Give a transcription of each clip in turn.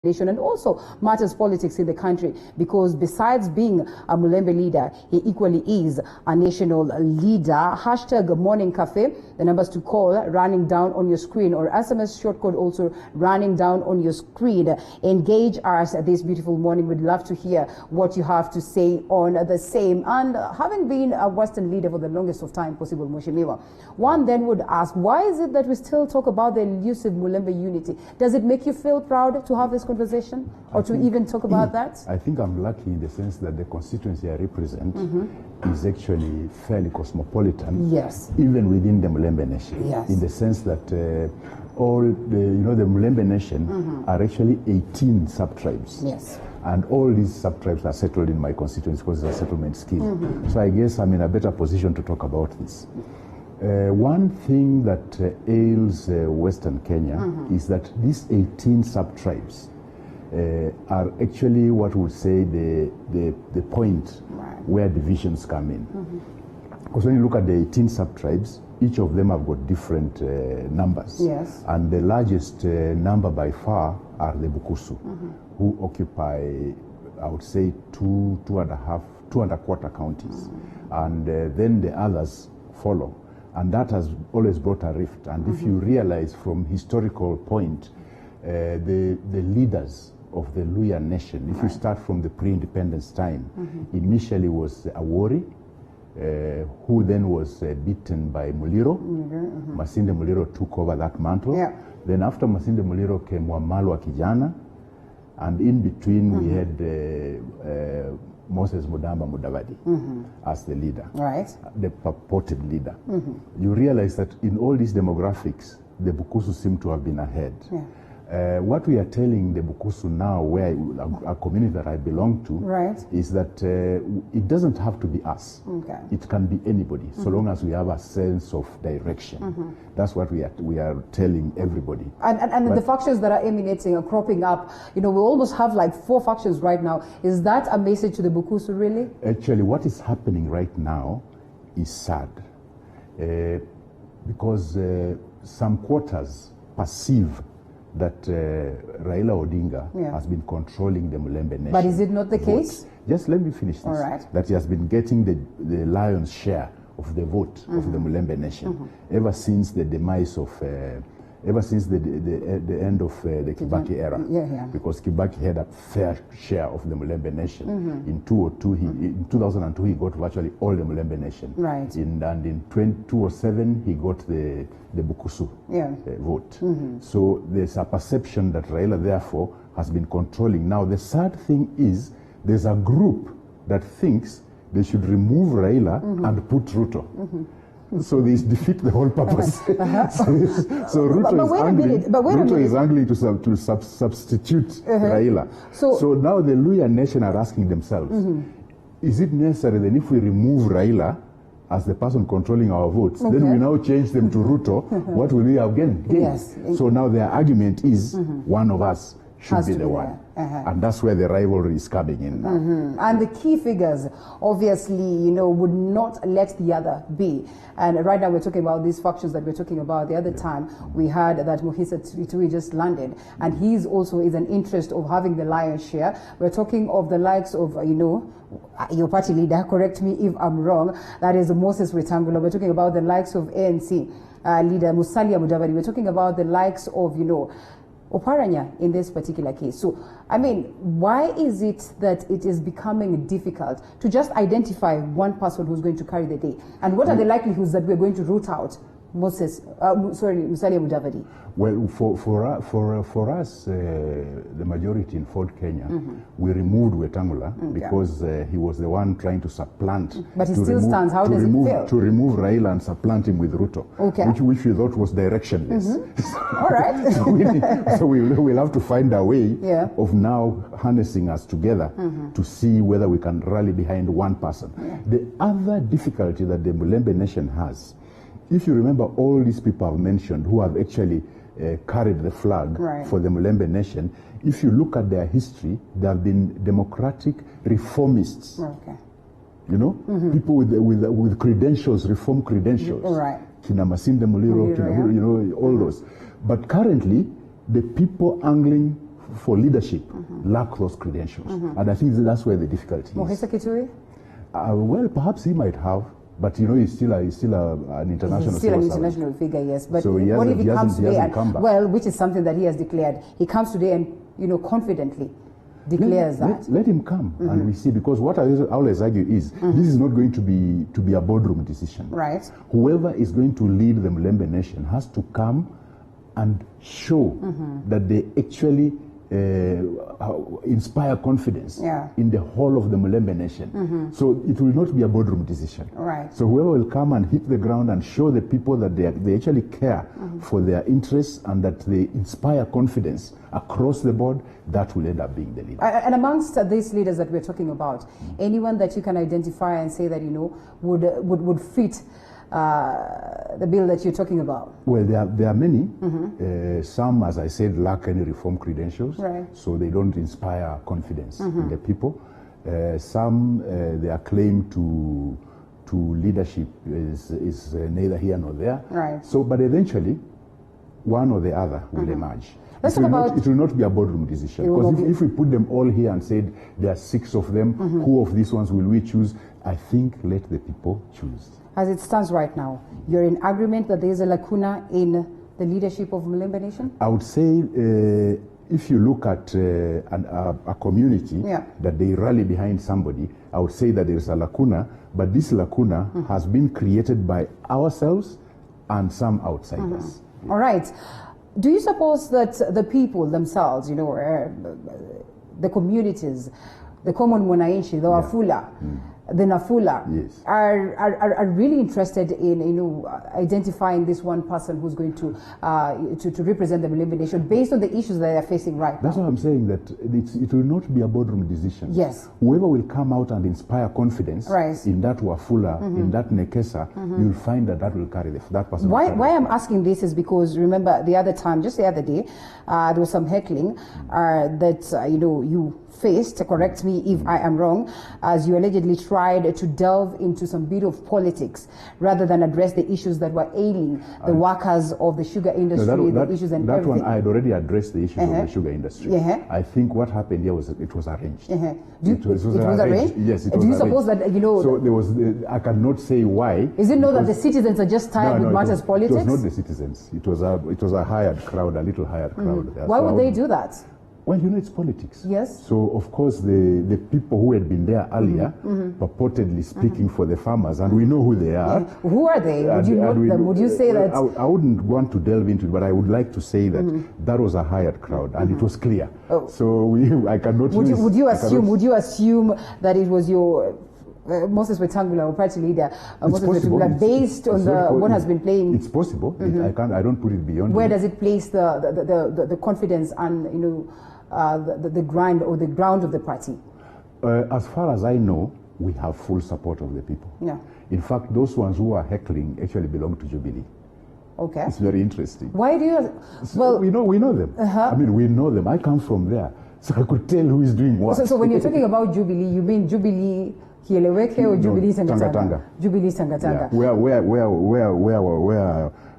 nation and also matters politics in the country, because besides being a MULEMBE leader, he equally is a national leader. Hashtag Morning Cafe, the numbers to call running down on your screen, or SMS shortcode also running down on your screen. Engage us this beautiful morning. We'd love to hear what you have to say on the same. And having been a Western leader for the longest of time possible, Mheshimiwa, one then would ask, why is it that we still talk about the elusive MULEMBE unity? Does it make you feel proud to have this conversation, or to even talk about that? I think I'm lucky in the sense that the constituency I represent is actually fairly cosmopolitan, yes, even within the MULEMBE nation, yes, in the sense that all the, the MULEMBE nation are actually 18 sub-tribes. Yes. And all these sub-tribes are settled in my constituency because it's a settlement scheme. So I guess I'm in a better position to talk about this. One thing that ails Western Kenya is that these 18 sub-tribes are actually what we would say the point where divisions come in. Because when you look at the 18 sub-tribes, each of them have got different numbers. Yes. And the largest number by far are the Bukusu, who occupy, I would say, two and a quarter counties. And then the others follow. And that has always brought a rift. And if you realize from historical point, the leaders of the Luya nation, if you start from the pre-independence time, initially was Awori, who then was beaten by Muliro. Masinde Muliro took over that mantle. Yeah. Then after Masinde Muliro came Wamalwa Kijana, and in between we had Moses Mudamba Mudavadi as the leader, the purported leader. You realize that in all these demographics, the Bukusu seem to have been ahead. Yeah. What we are telling the Bukusu now, where a community that I belong to, is that it doesn't have to be us. It can be anybody, so long as we have a sense of direction. That's what we are telling everybody. And the factions that are emanating are cropping up. We almost have like 4 factions right now. Is that a message to the Bukusu, really? Actually, what is happening right now is sad, because some quarters perceive that Raila Odinga has been controlling the MULEMBE nation. But is it not the case? Just let me finish this. All right. That he has been getting the lion's share of the vote of the MULEMBE nation ever since the demise of, ever since the end of the Kibaki era. Because Kibaki had a fair share of the MULEMBE nation. In 2002, he got virtually all the MULEMBE nation. Right. And in 2007, he got the Bukusu vote. So there's a perception that Raila, therefore, has been controlling. Now, the sad thing is, there's a group that thinks they should remove Raila and put Ruto. So they defeat the whole purpose. So Ruto is angry to substitute Raila. So now the Luya nation are asking themselves, is it necessary then if we remove Raila as the person controlling our votes, then we now change them to Ruto, what will we have gained? Yes. So now their argument is one of us should be the one. And that's where the rivalry is coming in now. And the key figures, obviously, would not let the other be. And right now we're talking about these factions that we're talking about. The other time we heard that Muhisa Tui just landed, and he's also is an interest of having the lion's share. We're talking of the likes of, your party leader, correct me if I'm wrong, that is Moses Wetangula. We're talking about the likes of ANC leader Musalia Mudavadi. We're talking about the likes of, Oparanya in this particular case. So, I mean, why is it that it is becoming difficult to just identify one person who's going to carry the day? And what are the likelihoods that we're going to root out Musalia Mudavadi? Well, for us, the majority in Fort Kenya, we removed Wetangula because he was the one trying to supplant. But he still stands. How does it feel? To remove Raila and supplant him with Ruto, which we thought was directionless. All right. So we'll have to find a way of now harnessing us together to see whether we can rally behind one person. The other difficulty that the MULEMBE nation has, if you remember all these people I've mentioned who have actually carried the flag for the MULEMBE nation, if you look at their history, they have been democratic reformists. People with credentials, reform credentials. Kina Masinde Muliro, all those. But currently, the people angling for leadership lack those credentials. And I think that's where the difficulty is. Mohisa Kitui? Well, perhaps he might have, but you know, he's still an international. He's still an international figure, yes. But so what if he comes today and, come back. well, which is something that he has declared. He comes today and, you know, confidently declares let him come and we see, because what I always argue is this is not going to be a boardroom decision. Right. Whoever is going to lead the Mulembe nation has to come and show that they actually inspire confidence in the whole of the Mulembe nation. So it will not be a boardroom decision. Right. So whoever will come and hit the ground and show the people that they actually care for their interests and that they inspire confidence across the board, that will end up being the leader. And amongst these leaders that we're talking about, anyone that you can identify and say that, you know, would fit the bill that you're talking about? Well, there are many. Some, as I said, lack any reform credentials, so they don't inspire confidence in the people. Some, their claim to leadership is neither here nor there. Right. So, but eventually, one or the other will emerge. Let's talk about... It will not be a boardroom decision, because if we put them all here and said there are 6 of them, who of these ones will we choose? I think let the people choose. As it stands right now, you're in agreement that there is a lacuna in the leadership of Mulembe Nation? I would say if you look at a community that they rally behind somebody, I would say that there is a lacuna, but this lacuna has been created by ourselves and some outsiders. All right. Do you suppose that the people themselves, you know, the communities, the common Mwananchi, the Wafula, the Nafula, are really interested in, you know, identifying this one person who's going to represent the Mulembe Nation based on the issues that they are facing right now? That's what I'm saying, that it will not be a boardroom decision. Yes. Whoever will come out and inspire confidence in that Wafula, in that Nekesa, you'll find that will carry that person. Why I'm asking this is because, remember, the other time, just the other day, there was some heckling that, you know, you faced, correct me if I am wrong, as you allegedly tried to delve into some bit of politics rather than address the issues that were ailing the workers of the sugar industry, the issues and everything. That one, I had already addressed the issues of the sugar industry. I think what happened here was it was arranged. It was arranged? Yes, it was Do you suppose that, you know... So there was, I cannot say why. Is it not that the citizens are just tired with matters politics? It was not the citizens. It was a hired crowd, a little hired crowd. Why would they do that? Well, you know, it's politics. Yes. So, of course, the people who had been there earlier, purportedly speaking for the farmers, and we know who they are. Who are they? Would you know them? Would you say that? I wouldn't want to delve into it, but I would like to say that that was a hired crowd, and it was clear. So I cannot... Would you assume that it was your... Moses Wetangula, or party leader, Moses Wetangula, based on what has been playing? It's possible. I don't put it beyond. Where does it place the confidence and, you know, the grind or the ground of the party? As far as I know, we have full support of the people. In fact, those ones who are heckling actually belong to Jubilee. Okay. It's very interesting. Why do you... Well, we know them. I mean, we know them. I come from there, so I could tell who is doing what. So when you're talking about Jubilee, you mean Jubilee Kieleweke or Jubilee Tangatanga? Jubilee Tangatanga. Where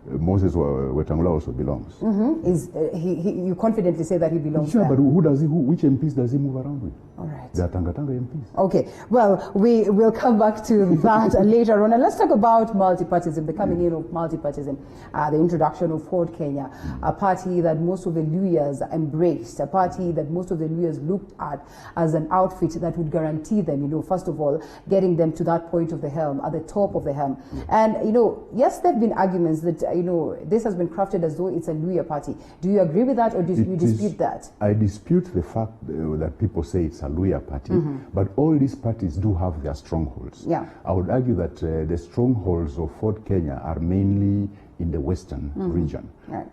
Moses Wetangula also belongs. You confidently say that he belongs there? But which MPs does he move around with? All right. They are Tangatanga MPs. Okay. Well, we will come back to that later on. And let's talk about multipartyism, the coming in of multipartyism, the introduction of Ford Kenya, a party that most of the Luyas embraced, a party that most of the Luyas looked at as an outfit that would guarantee them, you know, first of all, getting them to that point of the helm, at the top of the helm. And, you know, yes, there have been arguments that, you know, this has been crafted as though it's a Luya party. Do you agree with that, or do you dispute that? I dispute the fact that people say it's a Luya party, but all these parties do have their strongholds. I would argue that the strongholds of Ford Kenya are mainly in the western region,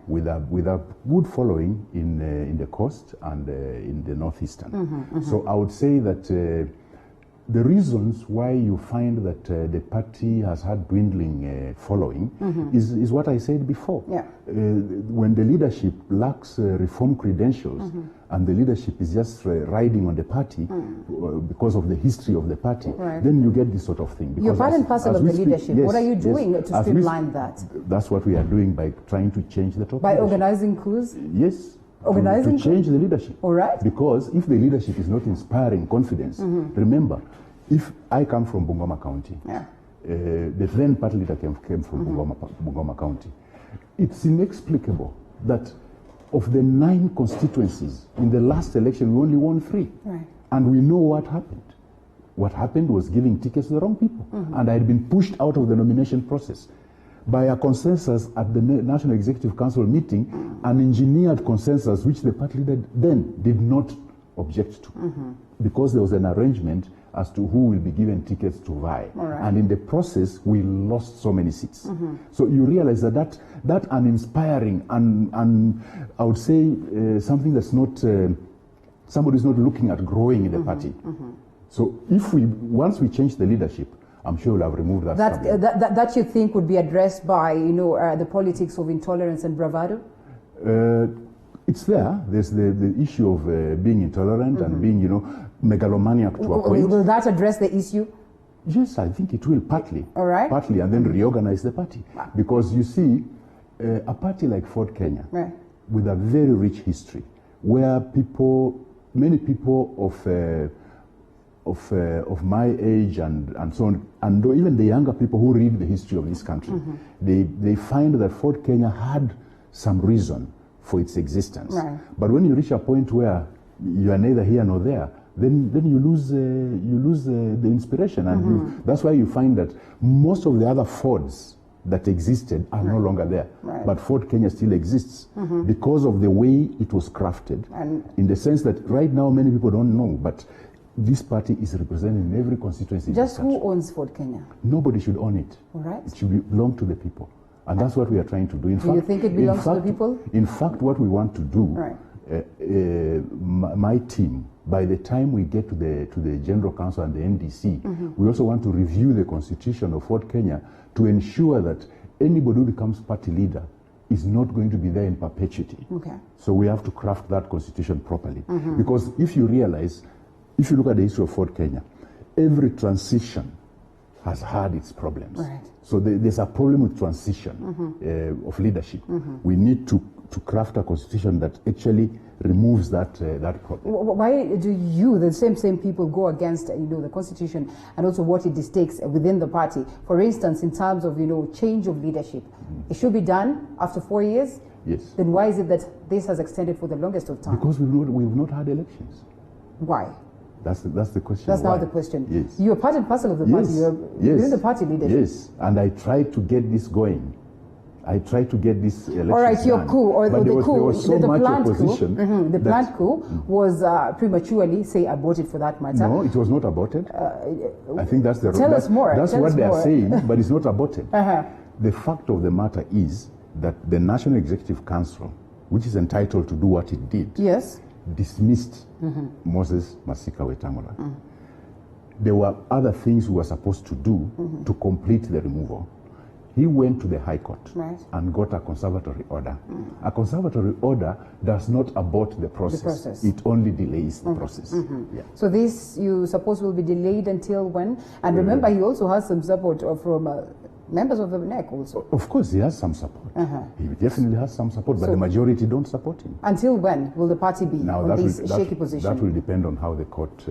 with a good following in the coast and in the northeastern. So I would say that the reasons why you find that the party has had dwindling following is what I said before. When the leadership lacks reform credentials and the leadership is just riding on the party because of the history of the party, then you get this sort of thing. You're part and parcel of the leadership. What are you doing to streamline that? That's what we are doing by trying to change the topic. By organizing coups? Yes. Organizing to change the leadership. All right. Because if the leadership is not inspiring confidence, remember, if I come from Bungoma County, the then party leader came from Bungoma County, it's inexplicable that of the 9 constituencies in the last election, we only won 3. Right. And we know what happened. What happened was giving tickets to the wrong people. And I had been pushed out of the nomination process by a consensus at the National Executive Council meeting, an engineered consensus which the party leader then did not object to, because there was an arrangement as to who will be given tickets to vie. Right. And in the process, we lost so many seats. So you realize that uninspiring and I would say something that's not, somebody's not looking at growing in the party. So once we change the leadership, I'm sure we'll have removed that. That you think would be addressed by, the politics of intolerance and bravado? It's there. There's the issue of being intolerant and being, megalomaniac to a point. Will that address the issue? Yes, I think it will, partly. All right. Partly, and then reorganize the party. Because you see, a party like Ford Kenya, with a very rich history, where many people of my age and so on, and even the younger people who read the history of this country, they find that Ford Kenya had some reason for its existence. Right. But when you reach a point where you are neither here nor there, then you lose the inspiration, and that's why you find that most of the other Fords that existed are no longer there. Right. But Ford Kenya still exists because of the way it was crafted, And in the sense that right now many people don't know, but this party is represented in every constituency. just who owns Ford Kenya? Nobody should own it. All right. It should belong to the people. And that's what we are trying to do. Do you think it belongs to the people? In fact, what we want to do, Right. My team, by the time we get to the General Council and the NDC, we also want to review the constitution of Ford Kenya to ensure that anybody who becomes party leader is not going to be there in perpetuity. Okay. So we have to craft that constitution properly. Because if you realize, if you look at the history of Ford Kenya, every transition has had its problems. Right. So there's a problem with transition of leadership. We need to craft a constitution that actually removes that problem. Why do you, the same people, go against the constitution and also what it dictates within the party? For instance, in terms of change of leadership, it should be done after 4 years. Yes. Then why is it that this has extended for the longest of time? Because we've not had elections. Why? That's the question. That's why. now the question. Yes. You're part and parcel of the party. You're within the party leadership. Yes, and I tried to get this going. I tried to get this election. All right, your coup or but the there coup, was so the much planned opposition. coup, the planned coup was prematurely, say, aborted for that matter. No, it was not aborted. I think that's the. Tell us more. That's Tell what us they more. are saying, but it's not aborted. The fact of the matter is that the National Executive Council, which is entitled to do what it did, Yes. dismissed Moses Masika Wetangula. There were other things we were supposed to do to complete the removal. He went to the High Court and got a conservatory order. A conservatory order does not abort the process. It only delays the process. Yeah. So this, you suppose, will be delayed until when? And remember, he also has some support from members of the NEC also. Of course, he has some support. He definitely has some support, but the majority don't support him. Until when will the party be on this shaky position? That will depend on how the court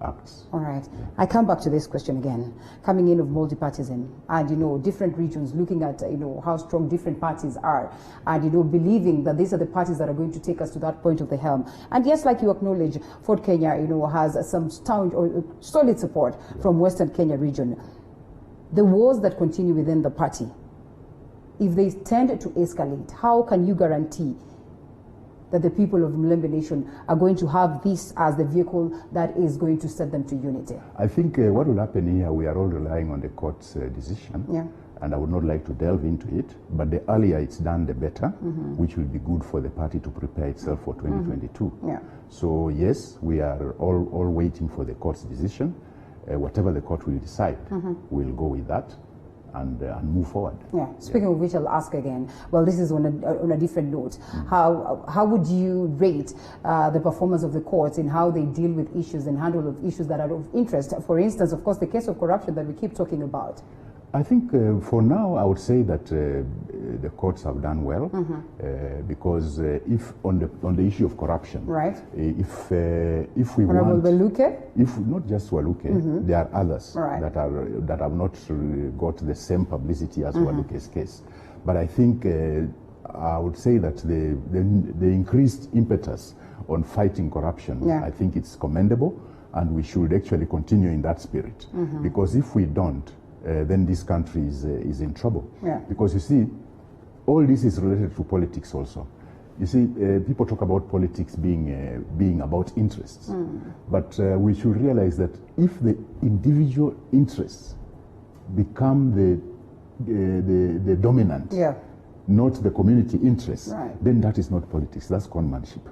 acts. All right. I come back to this question again. Coming in of multi-partism and, different regions looking at, how strong different parties are and, believing that these are the parties that are going to take us to that point of the helm. And yes, like you acknowledge, Ford Kenya, has some solid support from Western Kenya region. The wars that continue within the party, if they tend to escalate, how can you guarantee that the people of MULEMBE Nation are going to have this as the vehicle that is going to set them to unity? I think what will happen here, we are all relying on the court's decision, and I would not like to delve into it, but the earlier it's done, the better, which will be good for the party to prepare itself for 2022. So yes, we are all waiting for the court's decision. Whatever the court will decide, we'll go with that and move forward. Speaking of which, I'll ask again. Well, this is on a different note. How would you rate the performance of the courts in how they deal with issues and handle of issues that are of interest? For instance, of course, the case of corruption that we keep talking about. I think for now, I would say that the courts have done well, because if on the issue of corruption, right? If we Honorable want, Waluke? if not just Waluke, there are others Right. that have not got the same publicity as Waluke's case. But I think I would say that the increased impetus on fighting corruption, I think it's commendable, and we should actually continue in that spirit. Because if we don't, then this country is in trouble. Yeah. Because you see, all this is related to politics also. You see, people talk about politics being about interests, but we should realize that if the individual interests become the dominant, not the community interests, then that is not politics, that's conmanship.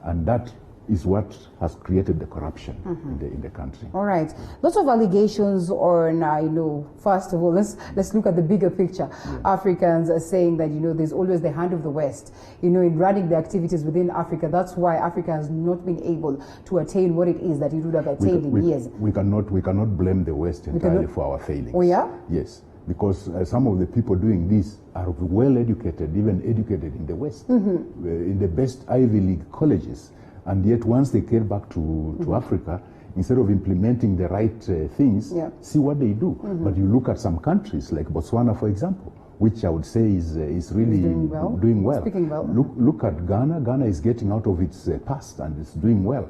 And that is what has created the corruption in the country. All right. Lots of allegations on, first of all, let's look at the bigger picture. Africans are saying that, there's always the hand of the West, in running the activities within Africa. That's why Africa has not been able to attain what it is that it would have attained in years. We cannot blame the West entirely for our failings. Oh, yeah? Yes. Because some of the people doing this are well educated, even educated in the West, in the best Ivy League colleges. And yet once they get back to Africa, instead of implementing the right things, see what they do. But you look at some countries like Botswana, for example, which I would say is really doing well. Speaking well. Look at Ghana. Ghana is getting out of its past and it's doing well.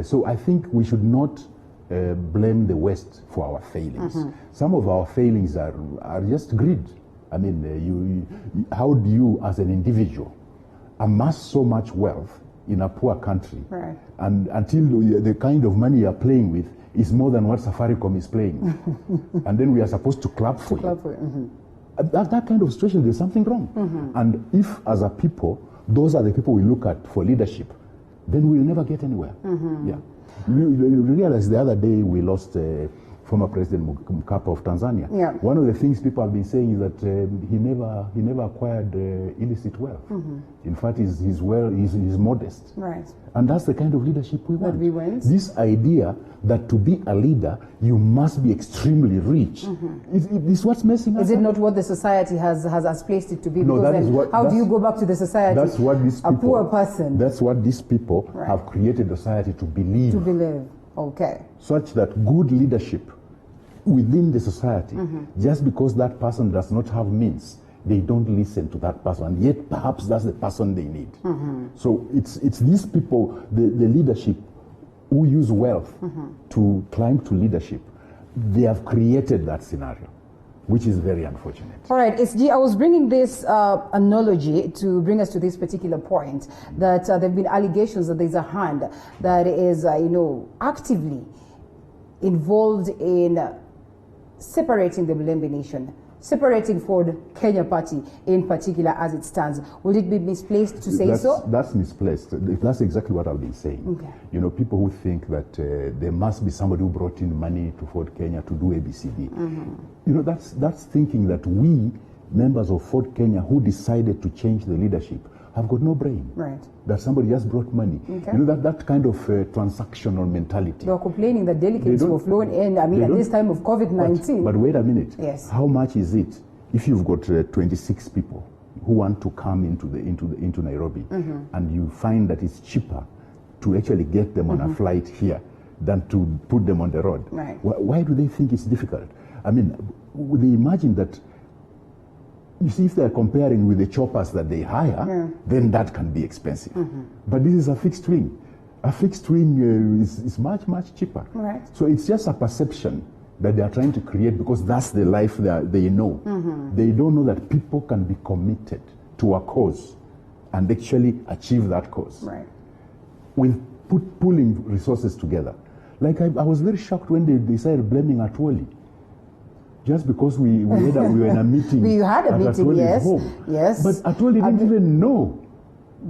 So I think we should not blame the West for our failings. Some of our failings are just greed. I mean, how do you as an individual amass so much wealth in a poor country, and until the kind of money you're playing with is more than what Safaricom is playing, and then we are supposed to clap for you. That kind of situation, there's something wrong. And if, as a people, those are the people we look at for leadership, then we'll never get anywhere. You realize the other day we lost former President Mkapa of Tanzania. One of the things people have been saying is that he never acquired illicit wealth. In fact, he's modest. And that's the kind of leadership we want. This idea that to be a leader, you must be extremely rich. Is what's messing us up. Is it not what the society has placed it to be? No, that is what, how do you go back to the society? That's what these people, a poor person. That's what these people have created the society to believe. To believe, okay. Such that good leadership within the society, just because that person does not have means, they don't listen to that person, and yet perhaps that's the person they need. So it's these people, the leadership, who use wealth to climb to leadership. They have created that scenario, which is very unfortunate. All right, SG, I was bringing this analogy to bring us to this particular point, that there have been allegations that there's a hand that is, actively involved in separating the MULEMBE nation, separating Ford Kenya Party in particular as it stands. Would it be misplaced to say so? That's misplaced. That's exactly what I've been saying. People who think that there must be somebody who brought in money to Ford Kenya to do ABCD. That's thinking that we, members of Ford Kenya who decided to change the leadership, have got no brain. That somebody just brought money. That kind of transactional mentality. They are complaining that delegates were flown in, at this time of COVID-19. But wait a minute. Yes. How much is it if you've got 26 people who want to come into Nairobi, and you find that it's cheaper to actually get them on a flight here than to put them on the road? Why do they think it's difficult? I mean, they imagine that. You see, if they're comparing with the choppers that they hire, then that can be expensive. But this is a fixed wing. A fixed wing is much, much cheaper. So it's just a perception that they are trying to create, because that's the life they know. They don't know that people can be committed to a cause and actually achieve that cause. With pulling resources together. Like I was very shocked when they started blaming Atwoli. Just because we were in a meeting. We had a meeting, yes. Home. Yes. But Atwoli didn't even know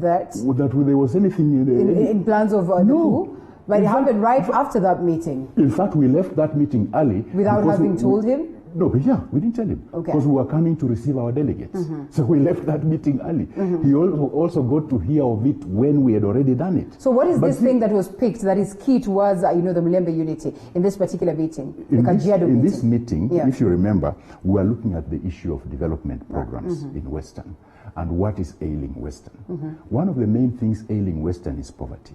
that there was anything in plans of the coup. But it happened right after that meeting. In fact, we left that meeting early. Without having told him? No, but yeah, we didn't tell him. Okay. Because we were coming to receive our delegates. So we left that meeting early. He also got to hear of it when we had already done it. So what is this thing that was picked that is key towards, the Mulembe unity in this particular meeting? In this meeting, if you remember, we were looking at the issue of development programs in Western and what is ailing Western. One of the main things ailing Western is poverty.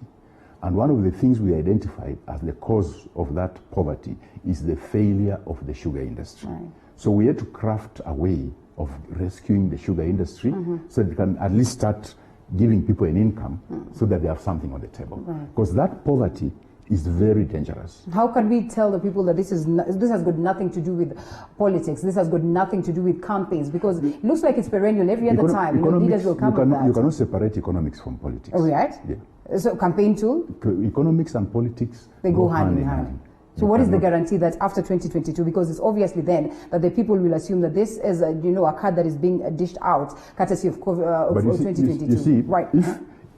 And one of the things we identified as the cause of that poverty is the failure of the sugar industry. Right. So we had to craft a way of rescuing the sugar industry so that we can at least start giving people an income so that they have something on the table. Because that poverty is very dangerous. How can we tell the people that this has got nothing to do with politics, this has got nothing to do with campaigns? Because it looks like it's perennial every other time. Leaders will come with that. You cannot separate economics from politics. Oh, right? Yeah. So campaign too? Economics and politics, they go hand in hand. So what is the guarantee that after 2022, because it's obviously then that the people will assume that this is a card that is being dished out courtesy of 2022. You see, right?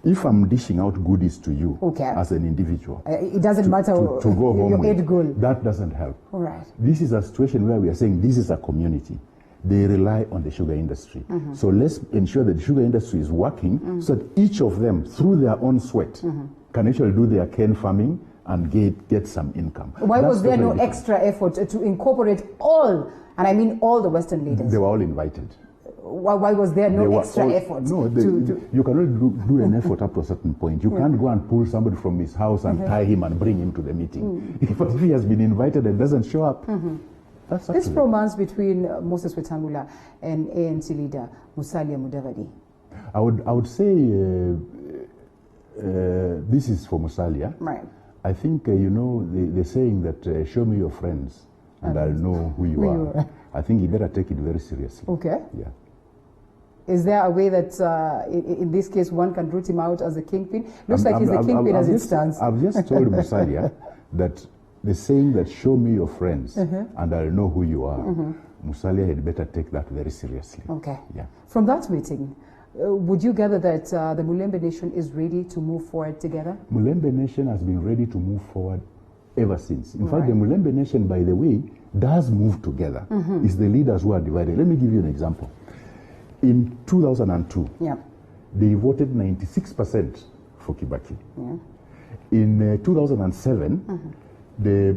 If I'm dishing out goodies to you as an individual, it doesn't matter to go home your end goal. That doesn't help. All right. This is a situation where we are saying this is a community. They rely on the sugar industry. So let's ensure that the sugar industry is working so that each of them, through their own sweat, can actually do their cane farming and get some income. Why was there no extra effort to incorporate all, and I mean all the Western leaders? They were all invited. Why was there no extra effort? No, you cannot do an effort up to a certain point. You can't go and pull somebody from his house and tie him and bring him to the meeting. If he has been invited and doesn't show up, that's this romance between Moses Wetangula and ANC leader Musalia Mudavadi. I would say this is for Musalia. Right. I think they're saying that show me your friends and I'll know who you are. I think you better take it very seriously. Okay. Yeah. Is there a way that in this case one can root him out as a kingpin? Looks like he's the kingpin as it stands. I've just told Musalia that the saying that show me your friends and I'll know who you are, Musalia had better take that very seriously. Okay. Yeah. From that meeting, would you gather that the Mulembe Nation is ready to move forward together? Mulembe Nation has been ready to move forward ever since. In fact, the Mulembe Nation, by the way, does move together. It's the leaders who are divided. Let me give you an example. In 2002, they voted 96% for Kibaki. In 2007, the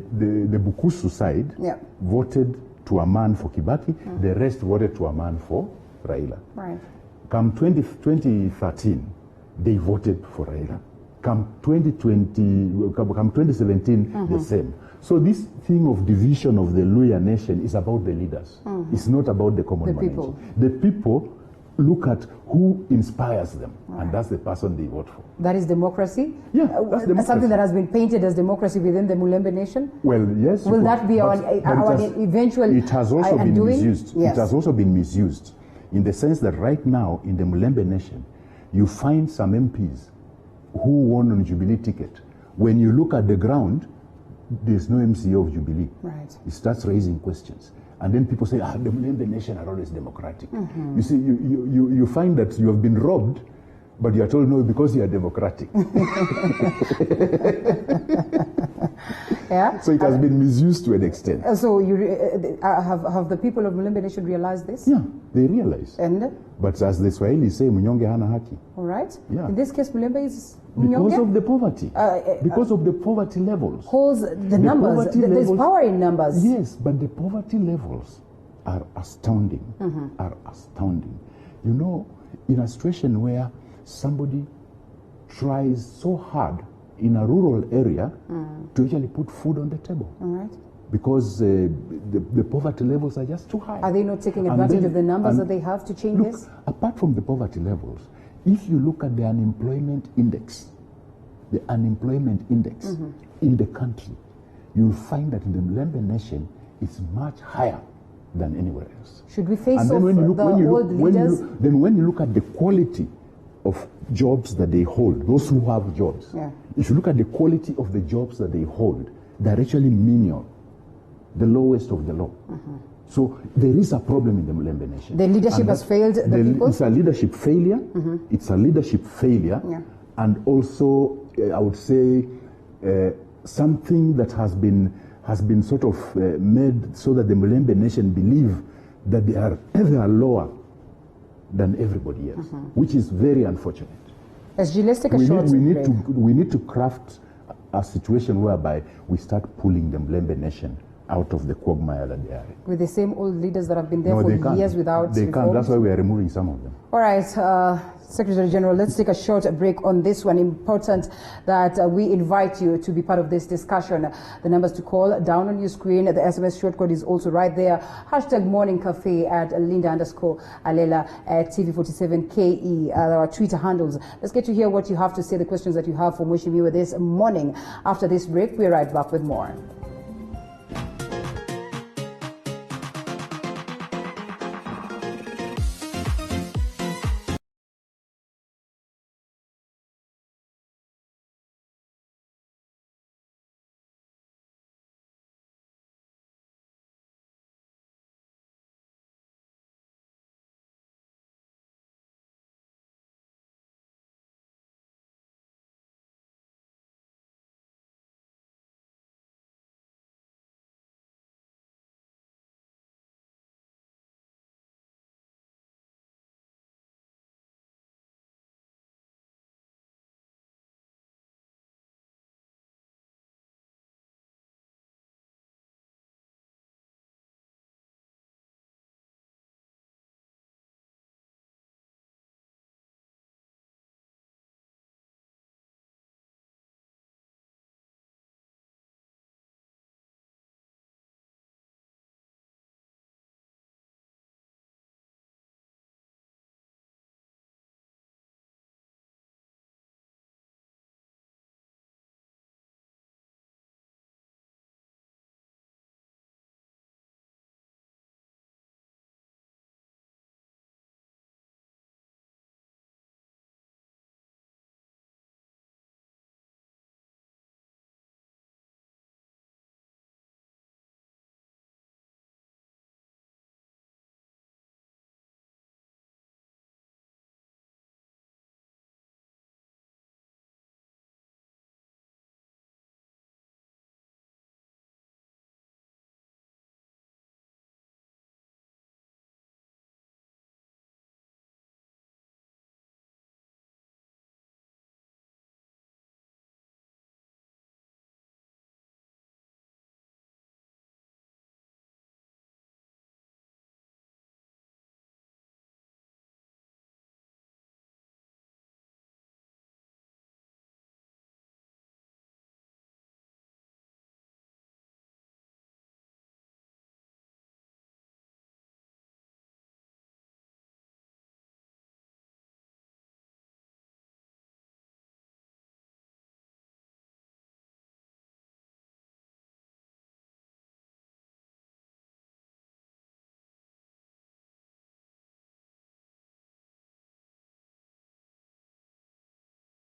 Bukusu side voted to a man for Kibaki, the rest voted to a man for Raila. Right. Come 2013, they voted for Raila. Come 2017, the same. So this thing of division of the Luya nation is about the leaders. It's not about the common man. The people look at who inspires them, and that's the person they vote for. That is democracy? Yeah, that's democracy. Something that has been painted as democracy within the Mulembe Nation? Well, yes. Will that be our eventual It has also been misused. Yes. It has also been misused in the sense that right now in the Mulembe Nation, you find some MPs who won on Jubilee ticket. When you look at the ground, there's no MCO of Jubilee. Right. It starts raising questions. And then people say, the Mulembe Nation are always democratic. You see, you find that you have been robbed, but you are told no because you are democratic. Yeah. So it has been misused to an extent. So have the people of Mulembe Nation realized this? Yeah, they realize. And? But as the Swahili say, Munyonge hana haki. All right. Yeah. In this case, Mulembe is Munyonge? Because of the poverty. Because of the poverty levels. Holds the numbers. There's power in numbers. Yes, but the poverty levels are astounding. Are astounding. You know, in a situation where somebody tries so hard in a rural area to actually put food on the table. All right. Because the poverty levels are just too high. Are they not taking advantage of the numbers that they have to change this? Apart from the poverty levels, if you look at the unemployment index in the country, you'll find that in the Mulembe Nation, it's much higher than anywhere else. Should we face and then when you look at the quality of jobs that they hold, those who have jobs, if you look at the quality of the jobs that they hold, they're actually menial, the lowest of the low. So there is a problem in the Mulembe Nation. The leadership has failed the people? It's a leadership failure. It's a leadership failure. And also, I would say, something that has been has been sort of made so that the Mulembe nation believe that they are lower than everybody else, which is very unfortunate. SG, let's take a short break. We need to craft a situation whereby we start pulling the Mulembe nation out of the quagmire that they are in. With the same old leaders that have been there for years without They reforms? can't. That's why we are removing some of them. All right, Secretary General, let's take a short break on this one. Important that we invite you to be part of this discussion. The numbers to call down on your screen. The SMS short code is also right there. Hashtag Morning Cafe at Linda_Alela at TV47KE. Our Twitter handles. Let's get to hear what you have to say, the questions that you have for Simiyu this morning. After this break, we're right back with more.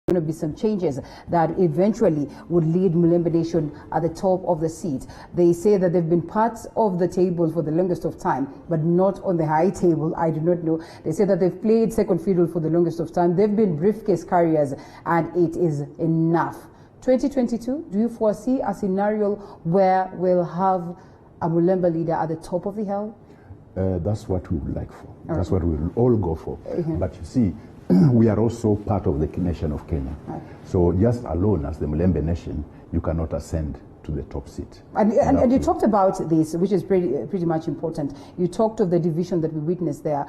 Going to be some changes that eventually would lead Mulembe Nation at the top of the seat. They say that they've been part of the table for the longest of time, but not on the high table. I do not know. They say that they've played second fiddle for the longest of time. They've been briefcase carriers, and it is enough. 2022, do you foresee a scenario where we'll have a Mulembe leader at the top of the hill? That's what we would like for. That's what we'll all go for. But you see, we are also part of the nation of Kenya. Right. So just alone as the Mulembe nation, you cannot ascend to the top seat. And you talked about this, which is pretty much important. You talked of the division that we witnessed there,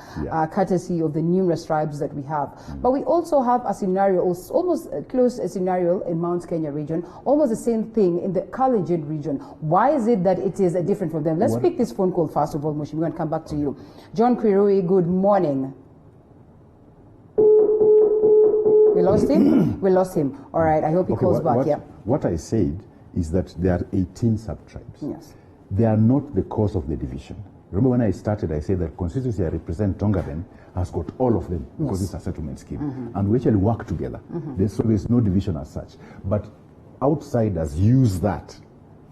courtesy of the numerous tribes that we have. But we also have a scenario, almost a close scenario in Mount Kenya region, almost the same thing in the Kalenjin region. Why is it that it is different from them? Let's pick this phone call first of all, Simiyu, and come back to you. John Kwirui, good morning. We lost him? We lost him. All right, I hope he calls back. What I said is that there are 18 sub-tribes. Yes. They are not the cause of the division. Remember when I started, I said that constituency I represent, Tongaren, has got all of them because it's a settlement scheme. And we actually work together. So there's no division as such. But outsiders use that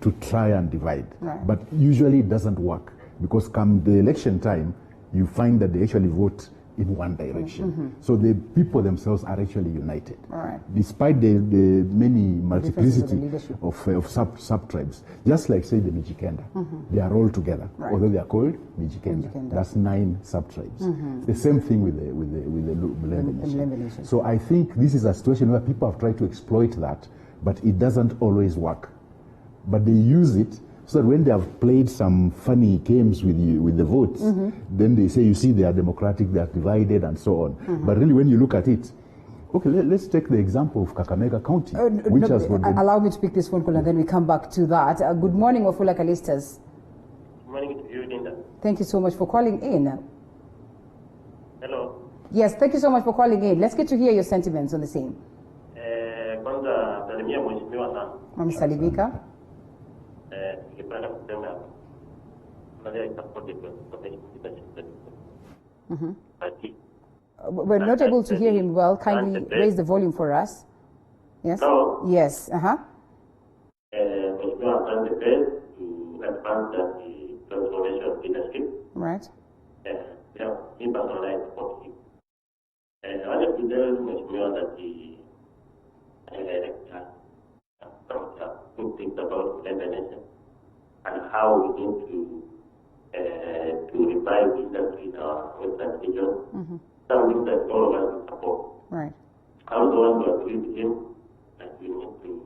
to try and divide. Right. But usually it doesn't work because come the election time, you find that they actually vote in one direction. So the people themselves are actually united. Right. Despite the many multiplicity of sub-tribes, just like, say, the Mijikenda, they are all together, although they are called Mijikenda. That's 9 sub-tribes. The same thing with the MULEMBE nation. So I think this is a situation where people have tried to exploit that, but it doesn't always work. But they use it so that when they have played some funny games with the votes, then they say, you see, they are democratic, they are divided, and so on. But really, when you look at it, okay, let's take the example of Kakamega County, which has got... Allow me to pick this phone call, and then we come back to that. Good morning, Wafula Kalistas. Good morning to you, Linda. Thank you so much for calling in. Hello. Yes, thank you so much for calling in. Let's get to hear your sentiments on the same. Kwanza, salimia mheshimiwa sana. Mamisalimika. Ningependa kusema we're not able to hear him well. Kindly raise the volume for us. Yes? No. Yes. Mheshimiwa Asante Pes to advance the transformation of leadership. Right. Yeah, in personalized support him. I wanted to tell Mheshimiwa that good things about MULEMBE nation and how we need to revive industry in our western region. Something that all of us will support. Right. I also want to agree with him that we need to,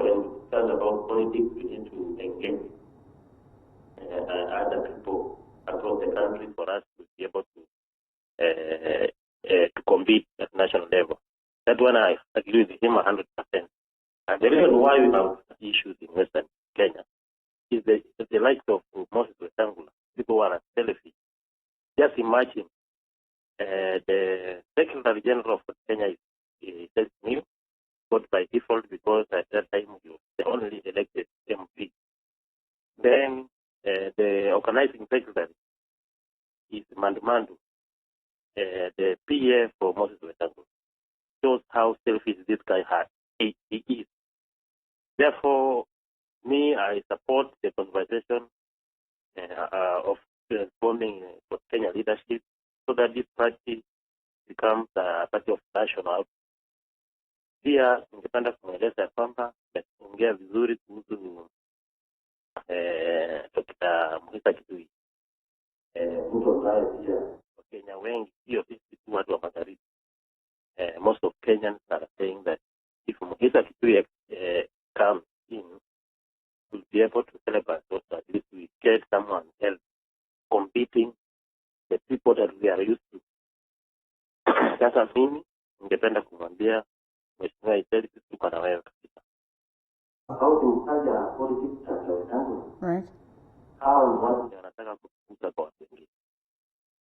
when we discuss about politics, we need to engage other people across the country for us to be able to compete at national level. That one I agree with him 100%. And the reason why we have issues in Western Kenya is the likes of Moses Wetangula, people who are selfish. Just imagine the Secretary General of Kenya is Simiyu, got by default because at that time he was the only elected MP. Then the organizing secretary is Mandu, the PA for Moses Wetangula. Shows how selfish this guy he is. Therefore, I support the conversation of transforming for Kenya leadership so that this party becomes a party of national. Pia ningependa kumweleza ya kwamba tumeongea vizuri kuhusu Dr. Muhisa Kitui. Mtu ambaye pia Wakenya wengi sio sisi tu watu wa magharibi. Most of Kenyans are saying that if Muhisa Kitui comes in, we'll be able to celebrate so that at least we get someone else competing the people that we are used to. Sasa mimi ningependa kumwambia Mheshimiwa Eseli, sisi tuko na wewe kabisa. How to utaja politics za Wetangula. Right. Hao ni watu wanataka kufuta kwa watu wengine.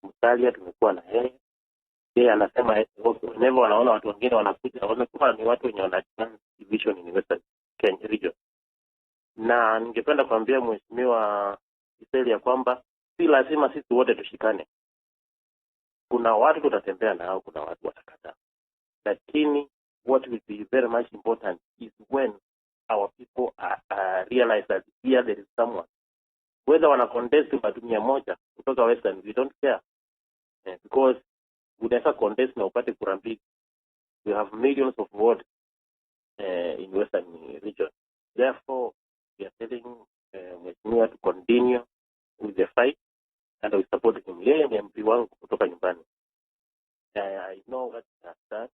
Mtalia tumekuwa na yeye anasema whenever wanaona watu wengine wanakuja wamekuwa ni watu wenye wana division in Western Kenya region. Na ningependa kuambia Mheshimiwa Eseli ya kwamba si lazima sisi wote tushikane. Kuna watu tutatembea nao, kuna watu watakataa. Lakini what will be very much important is when our people realize that here there is someone. Whether wana contest watu 100 kutoka Western, we don't care. Because unaweza contest na upate kura mbili. We have millions of votes in Western region. Therefore, we are telling Mheshimiwa to continue with the fight and we support him. Yeye ni MP wangu kutoka nyumbani. I know what he has done.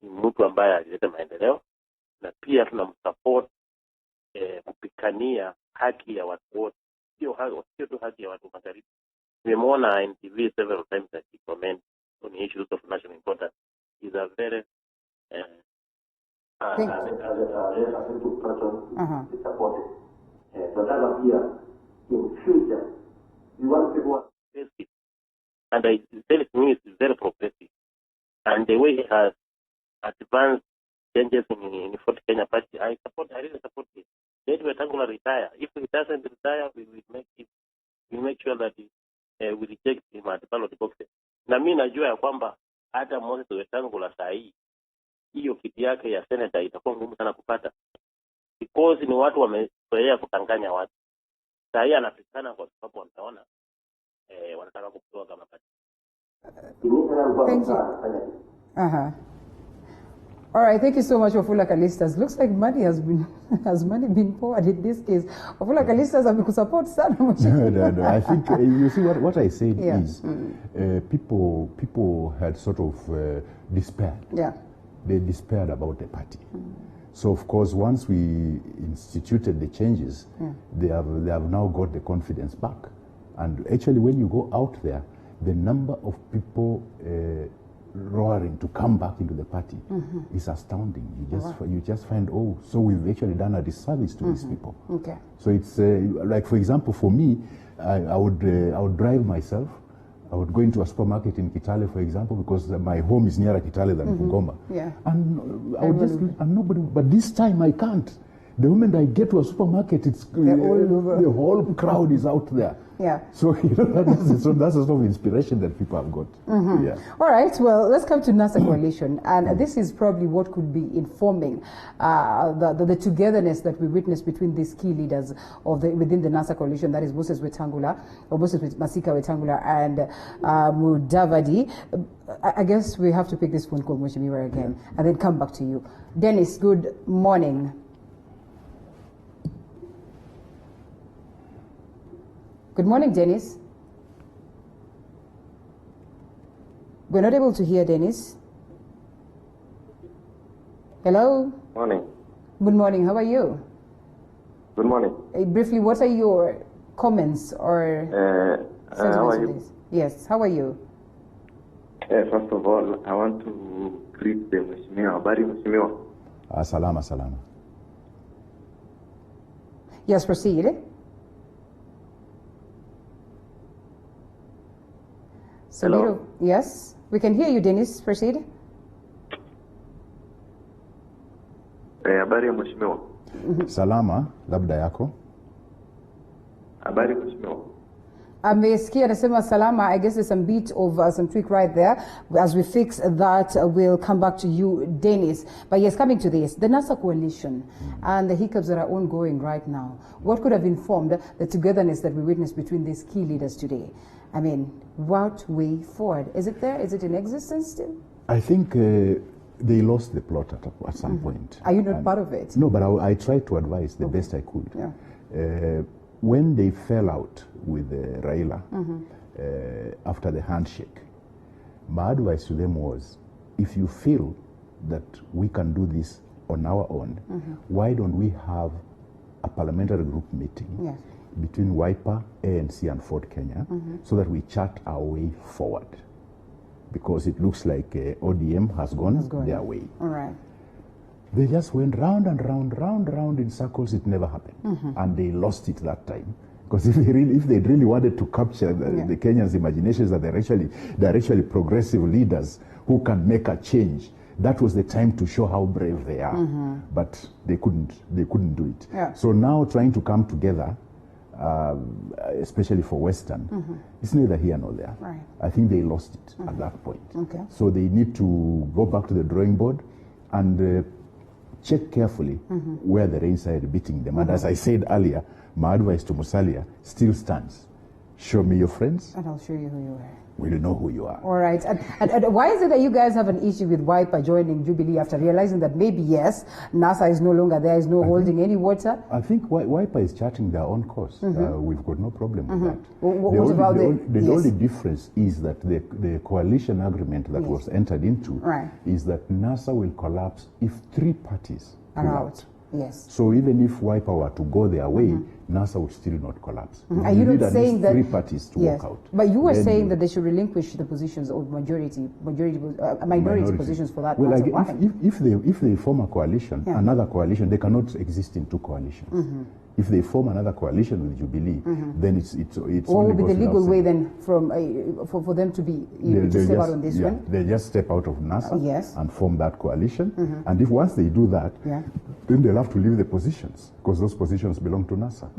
Ni mtu ambaye alileta maendeleo na pia tunamsupport kupigania haki ya watu wote. Sio tu haki ya watu magharibi. Nimemwona in TV several times that he comments on issues of national importance. He's a very a simple person to support it. But here in future, we want people progressive. And I tell me it's very progressive. And the way he has advanced changes in Fort Kenya Party, I really support it. Let Wetangula retire. If he doesn't retire, we make sure that we reject him at the ballot boxes. Na mimi najua ya kwamba hata Moses Wetangula saa hii hiyo kiti yake ya senator itakuwa ngumu sana kupata. Because ni watu wamezoea kutanganya watu. Saa hii anapitana kwa sababu wanaona wanataka kutoa kama party. Thank you. Uh-huh. All right, thank you so much, Wafula Kalistas. Looks like money has been poured in this case. Wafula Kalistas have support sana. No. I think you see what I said is people had sort of despaired. Yeah. They despaired about the party. So of course, once we instituted the changes, they have now got the confidence back. And actually, when you go out there, the number of people roaring to come back into the party is astounding. You just find, oh, so we've actually done a disservice to these people. Okay. So it's like, for example, for me, I would drive myself. I would go into a supermarket in Kitale, for example, because my home is nearer Kitale than Bungoma. Yeah. And I would and nobody. But this time I can't. The moment I get to a supermarket, it's the whole crowd is out there. Yeah. So that's a sort of inspiration that people have got. Yeah. All right. Well, let's come to NASA coalition, and this is probably what could be informing the togetherness that we witnessed between these key leaders of within the NASA coalition. That is Moses Masika Wetangula and Mudavadi. I guess we have to pick this phone call, Mheshimiwa, again, and then come back to you. Dennis, good morning. Good morning, Dennis. We're not able to hear Dennis. Hello? Morning. Good morning. How are you? Good morning. Briefly, what are your comments or how are you? this? Yes, how are you? First of all, I want to greet the Mheshimiwa. Habari Mheshimiwa. Salama. Yes, proceed. Hello? Yes, we can hear you, Dennis. Proceed. Habari Mheshimiwa. Salama, labda yako. Habari Mheshimiwa. Amesikia anasema salama. I guess there's some bit of some tweak right there. As we fix that, we'll come back to you, Dennis. But yes, coming to this, the NASA coalition and the hiccups that are ongoing right now, what could have informed the togetherness that we witnessed between these key leaders today? I mean, what way forward? Is it there? Is it in existence still? I think they lost the plot at some point. Are you not part of it? No, but I tried to advise the best I could. Yeah. When they fell out with Raila after the handshake, my advice to them was, if you feel that we can do this on our own, why don't we have a parliamentary group meeting between Wiper, ANC and Ford Kenya so that we chart our way forward? Because it looks like ODM has gone their way. All right. They just went round and round in circles. It never happened, and they lost it that time. Because if they really wanted to capture the Kenyans' imaginations that they're actually progressive leaders who can make a change, that was the time to show how brave they are. But they couldn't do it. Yeah. So now trying to come together, especially for Western, it's neither here nor there. Right. I think they lost it at that point. Okay. So they need to go back to the drawing board and check carefully where the rains are beating them. And as I said earlier, my advice to Musalia still stands. Show me your friends, and I'll show you who you are. We'll know who you are. All right. And why is it that you guys have an issue with Wiper joining Jubilee after realizing that maybe, yes, NASA is no longer there, is no holding any water? I think Wiper is charting their own course. We've got no problem with that. What about the only difference is that the coalition agreement that was entered into is that NASA will collapse if 3 parties are out. Yes. So even if Wiper were to go their way, NASA would still not collapse. Are you not saying that 3 parties to walk out? But you were saying that they should relinquish the positions of minority positions for that. Well, if they form a coalition, another coalition, they cannot exist in 2 coalitions. If they form another coalition with Jubilee, then it's what would be the legal way then from for them to be to step out on this one? They just step out of NASA and form that coalition. And if once they do that, then they'll have to leave the positions because those positions belong to NASA.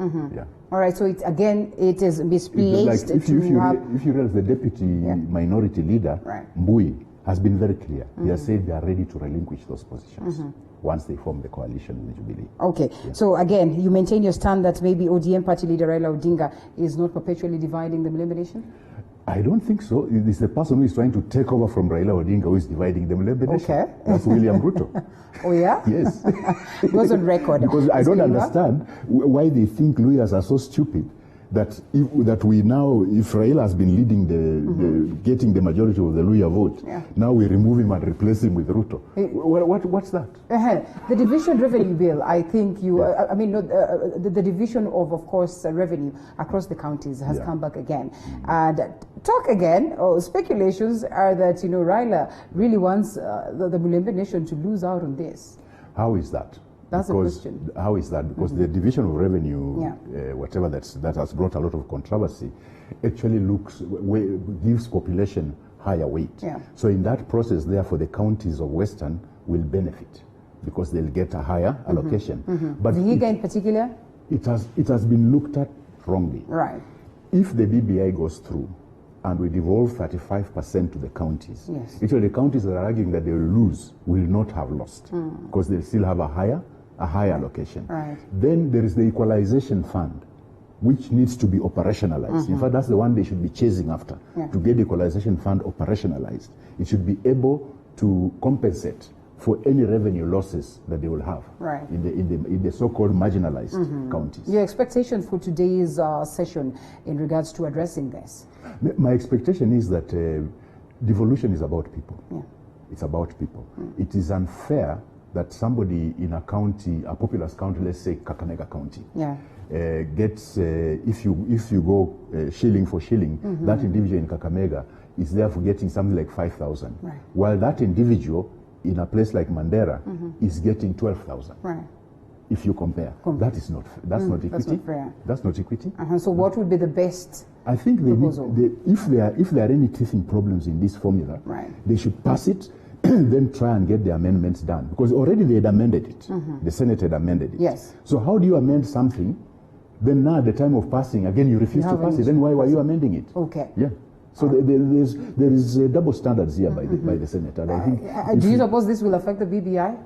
All right. So it is misplaced. Like if you realize the deputy minority leader, Mbui, has been very clear. He has said they are ready to relinquish those positions once they form the coalition with Jubilee. Okay. So again, you maintain your stand that maybe ODM party leader Raila Odinga is not perpetually dividing the MULEMBE nation? I don't think so. It is the person who is trying to take over from Raila Odinga who is dividing the Mulembe nation. Okay. That's William Ruto. Oh, yeah? Yes. It was on record. Because I don't understand why they think lawyers are so stupid that we now, if Raila has been leading getting the majority of the Luya vote, now we remove him and replace him with Ruto. What's that? The division revenue bill, I think the division of course, revenue across the counties has come back again. And talk again, or speculations are that, Raila really wants the Mulembe nation to lose out on this. How is that? That's a question. How is that? Because the division of revenue, whatever that has brought a lot of controversy, actually gives population higher weight. Yeah. So in that process, therefore, the counties of Western will benefit because they'll get a higher allocation. But Vihiga in particular? It has been looked at wrongly. Right. If the BBI goes through and we devolve 35% to the counties, actually the counties that are arguing that they will lose will not have lost because they'll still have a higher allocation. Right. Then there is the equalization fund, which needs to be operationalized. In fact, that's the one they should be chasing after, to get the equalization fund operationalized. It should be able to compensate for any revenue losses that they will have in the so-called marginalized counties. Your expectation for today's session in regards to addressing this? My expectation is that devolution is about people. Yeah. It's about people. It is unfair that somebody in a county, a populous county, let's say Kakamega County, gets, if you go shilling for shilling, that individual in Kakamega is therefore getting something like 5,000, while that individual in a place like Mandera is getting 12,000. Right. If you compare, that is not that's not equity. That's not fair. That's not equity. So what would be the best? I think if there are any teething problems in this formula, they should pass it. Then try and get the amendments done, because already they had amended it. The Senate had amended it. Yes. So how do you amend something? Then now at the time of passing, again you refuse to pass it. Then why were you amending it? Okay. Yeah. So there is double standards here by the Senate, and I think. Do you suppose this will affect the BBI?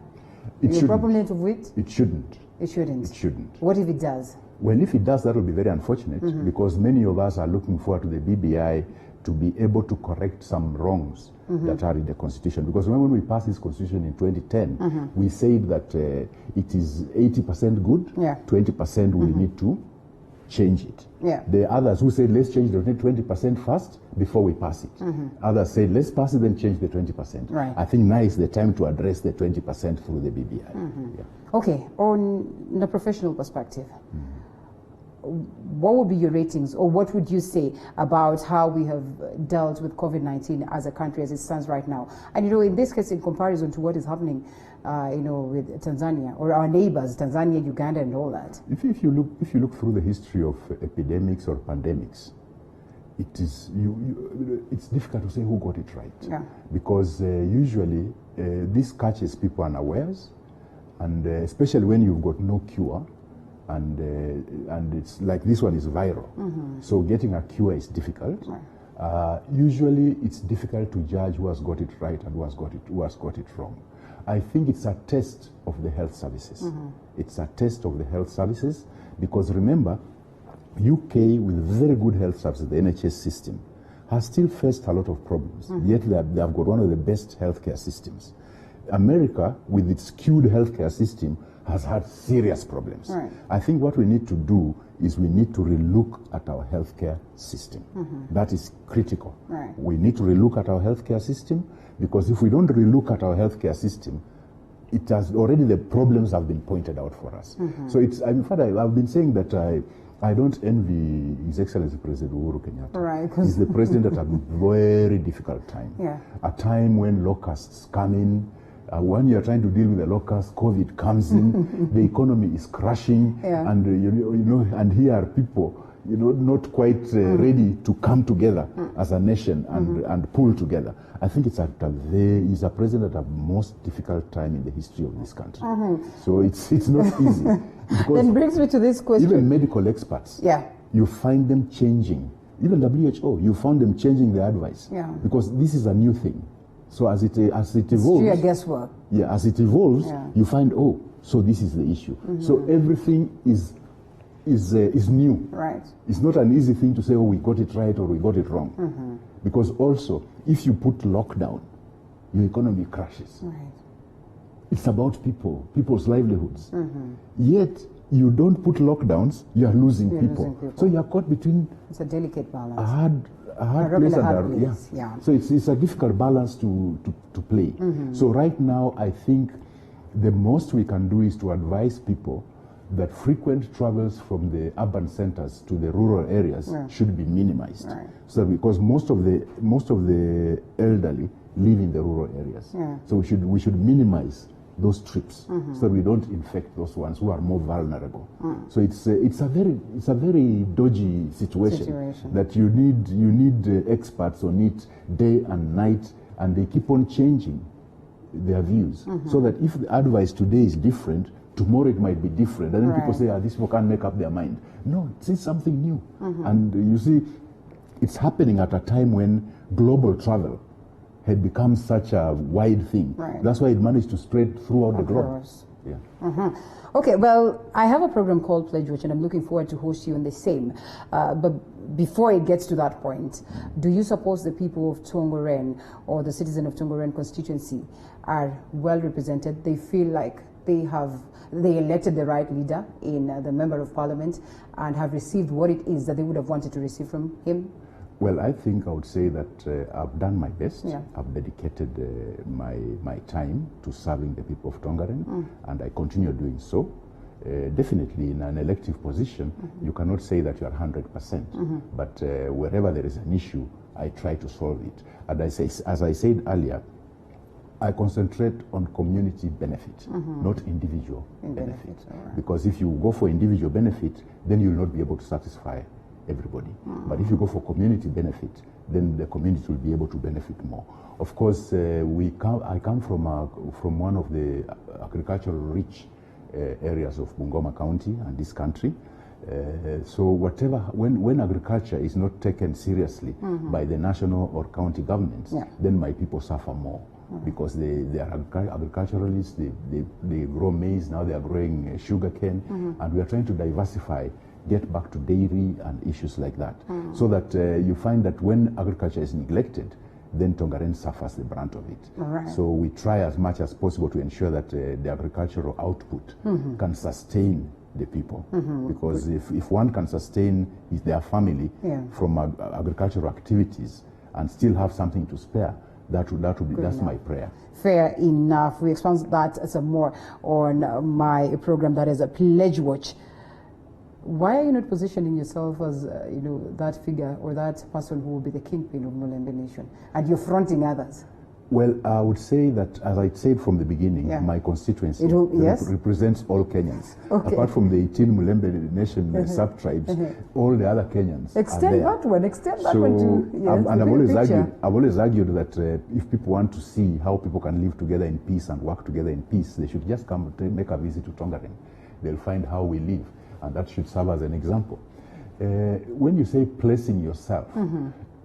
It proponent of it? It shouldn't. It shouldn't. It shouldn't. What if it does? Well, if it does, that will be very unfortunate, because many of us are looking forward to the BBI to be able to correct some wrongs that are in the Constitution. Because when we passed this Constitution in 2010, we said that it is 80% good, 20% we need to change it. The others who said, let's change the 20% first before we pass it. Others said, let's pass it, then change the 20%. Right. I think now is the time to address the 20% through the BBI. Okay, on the professional perspective, what would be your ratings, or what would you say about how we have dealt with COVID-19 as a country as it stands right now? And in this case, in comparison to what is happening, with Tanzania or our neighbors, Tanzania, Uganda, and all that. If you look through the history of epidemics or pandemics, it's difficult to say who got it right, because usually this catches people unawares, and especially when you've got no cure. And it's like this one is viral, so getting a cure is difficult. Usually, it's difficult to judge who has got it right and who has got it wrong. I think it's a test of the health services. It's a test of the health services, because remember, UK with very good health services, the NHS system, has still faced a lot of problems. Yet they have got one of the best healthcare systems. America, with its skewed healthcare system, has had serious problems. I think what we need to do is we need to relook at our healthcare system. That is critical. We need to relook at our healthcare system, because if we don't relook at our healthcare system, it has already, the problems have been pointed out for us. So in fact, I've been saying that I don't envy His Excellency President Uhuru Kenyatta. He's the president at a very difficult time. A time when locusts come in. When you're trying to deal with the locusts, COVID comes in, the economy is crashing, and and here are people, not quite ready to come together as a nation and pull together. I think he's a president at a most difficult time in the history of this country. So it's not easy. Then brings me to this question. Even medical experts, you find them changing. Even WHO, you found them changing their advice, because this is a new thing. So as it evolves, it's guesswork. As it evolves, you find, so this is the issue. So everything is is new. Right. It's not an easy thing to say, oh, we got it right or we got it wrong. Because also, if you put lockdown, your economy crashes. Right. It's about people's livelihoods. Yet, you don't put lockdowns, you are losing people. So you are caught between... It's a delicate balance. A hard place and yeah. So it's a difficult balance to play. So right now, I think the most we can do is to advise people that frequent travels from the urban centers to the rural areas should be minimized. Right. So because most of the elderly live in the rural areas. So we should minimize those trips so we don't infect those ones who are more vulnerable. So it's a very dodgy situation that you need experts on it day and night, and they keep on changing their views so that if the advice today is different, tomorrow it might be different, and then people say, these people can't make up their mind. No, it's something new. And you see, it's happening at a time when global travel had become such a wide thing. That's why it managed to spread throughout the globe. Yeah. Okay, well, I have a program called Pledge Watch, and I'm looking forward to host you on the same. But before it gets to that point, do you suppose the people of Tongeren or the citizen of Tongeren constituency are well represented? They feel like they elected the right leader in the member of parliament and have received what it is that they would have wanted to receive from him? Well, I think I would say that I've done my best. I've dedicated my time to serving the people of Tongeren, and I continue doing so. Definitely in an elective position, you cannot say that you are 100%, but wherever there is an issue, I try to solve it. And as I said earlier, I concentrate on community benefit, not individual benefit. Because if you go for individual benefit, then you will not be able to satisfy everybody. But if you go for community benefit, then the community will be able to benefit more. Of course, I come from one of the agricultural rich areas of Bungoma County and this country. So when agriculture is not taken seriously by the national or county governments, then my people suffer more. Because they are agriculturalists, they grow maize, now they are growing sugarcane, and we are trying to diversify, get back to dairy and issues like that. So that you find that when agriculture is neglected, then Tongeren suffers the brunt of it. So we try as much as possible to ensure that the agricultural output can sustain the people. Because if one can sustain their family from agricultural activities and still have something to spare, that's my prayer. Fair enough. We expand that some more on my program that is a Pledge Watch. Why are you not positioning yourself as that figure or that person who will be the kingpin of Mulembe Nation, and you're fronting others? Well, I would say that, as I said from the beginning, my constituency represents all Kenyans. Apart from the 18 Mulembe Nation sub-tribes, all the other Kenyans extend are there. that one, extend that one to... And I've always argued that if people want to see how people can live together in peace and work together in peace, they should just come to make a visit to Tongeren. They'll find how we live, and that should serve as an example. When you say placing yourself,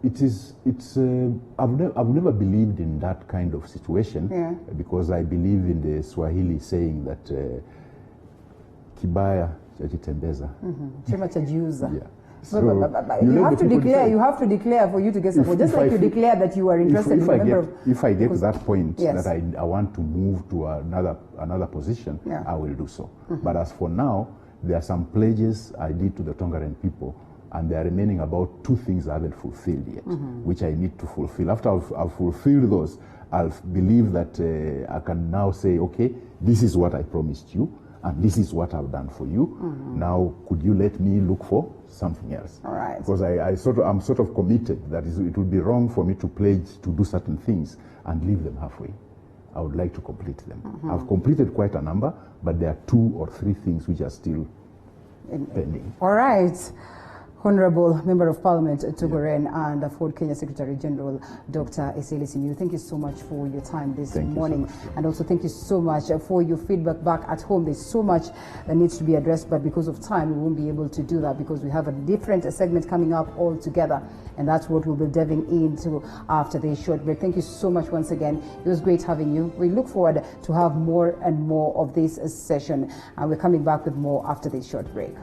I've never believed in that kind of situation because I believe in the Swahili saying that kibaya chajitembeza. Chema chajiuza. So you have to declare for you to get support. Just like you declare that you are interested if I get to that point that I want to move to another position, I will do so. But as for now, there are some pledges I did to the Tongeren people, and there are remaining about 2 things I haven't fulfilled yet, which I need to fulfill. After I've fulfilled those, I'll believe that I can now say, okay, this is what I promised you, and this is what I've done for you. Now, could you let me look for something else? All right. Because I'm sort of committed that it would be wrong for me to pledge to do certain things and leave them halfway. I would like to complete them. I've completed quite a number, but there are 2 or 3 things which are still pending. All right. Honorable Member of Parliament Tongeren and Ford Kenya Secretary General Dr. Eseli Simiyu, thank you so much for your time this morning. So and also thank you so much for your feedback back at home. There's so much that needs to be addressed, but because of time, we won't be able to do that because we have a different segment coming up altogether, and that's what we'll be delving into after this short break. Thank you so much once again. It was great having you. We look forward to have more and more of this session, and we're coming back with more after this short break.